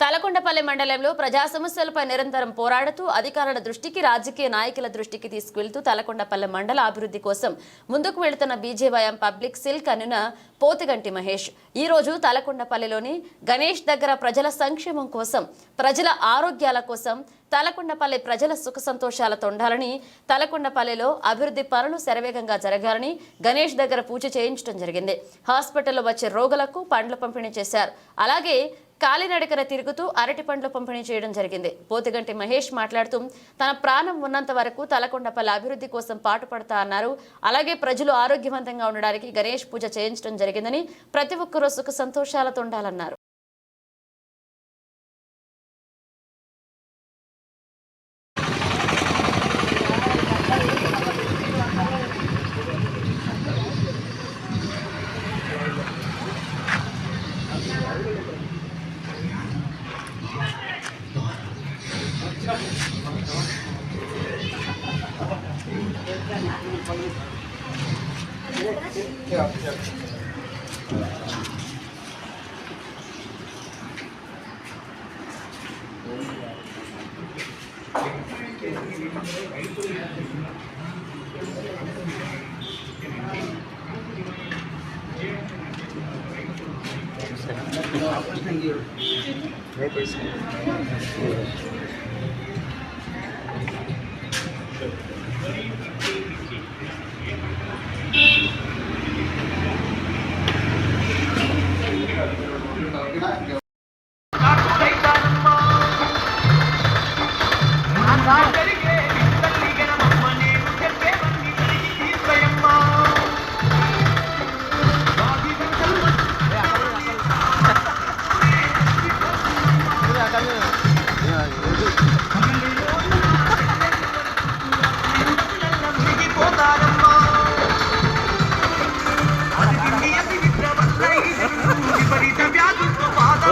తలకొండపల్లి మండలంలో ప్రజా సమస్యలపై నిరంతరం పోరాడుతూ అధికారుల దృష్టికి రాజకీయ నాయకుల దృష్టికి తీసుకువెళ్తూ తలకొండపల్లి మండల అభివృద్ధి కోసం ముందుకు వెళుతున్న బీజేవైఎం పబ్లిక్ సిల్ కన్నున పోతిగంటి మహేష్ ఈ రోజు తలకొండపల్లిలోని గణేష్ దగ్గర ప్రజల సంక్షేమం కోసం ప్రజల ఆరోగ్యాల కోసం తలకొండపల్లి ప్రజల సుఖ సంతోషాలతో ఉండాలని తలకొండపల్లిలో అభివృద్ధి పనులు శరవేగంగా జరగాలని గణేష్ దగ్గర పూజ చేయించడం జరిగింది. హాస్పిటల్లో వచ్చే రోగులకు పండ్లు పంపిణీ చేశారు. అలాగే కాలినడకన తిరుగుతూ అరటి పండ్లు పంపిణీ చేయడం జరిగింది. పోతిగంటి మహేష్ మాట్లాడుతూ తన ప్రాణం ఉన్నంత వరకు తలకొండపల్లి అభివృద్ధి కోసం పాటుపడతా అన్నారు. అలాగే ప్రజలు ఆరోగ్యవంతంగా ఉండడానికి గణేష్ పూజ చేయించడం జరిగిందని ప్రతి ఒక్కరూ సుఖ సంతోషాలతో ఉండాలన్నారు.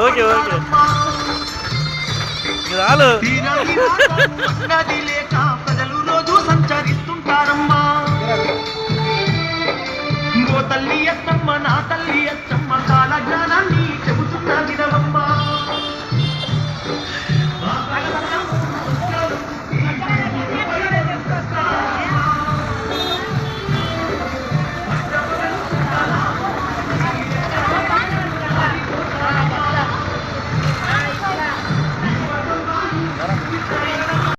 ఓకే ఓకే నది లేక ప్రజలు రోజు సంచరిస్తుంటారమ్మా. ఓ తల్లి ఎత్తమ్మ నా తల్లి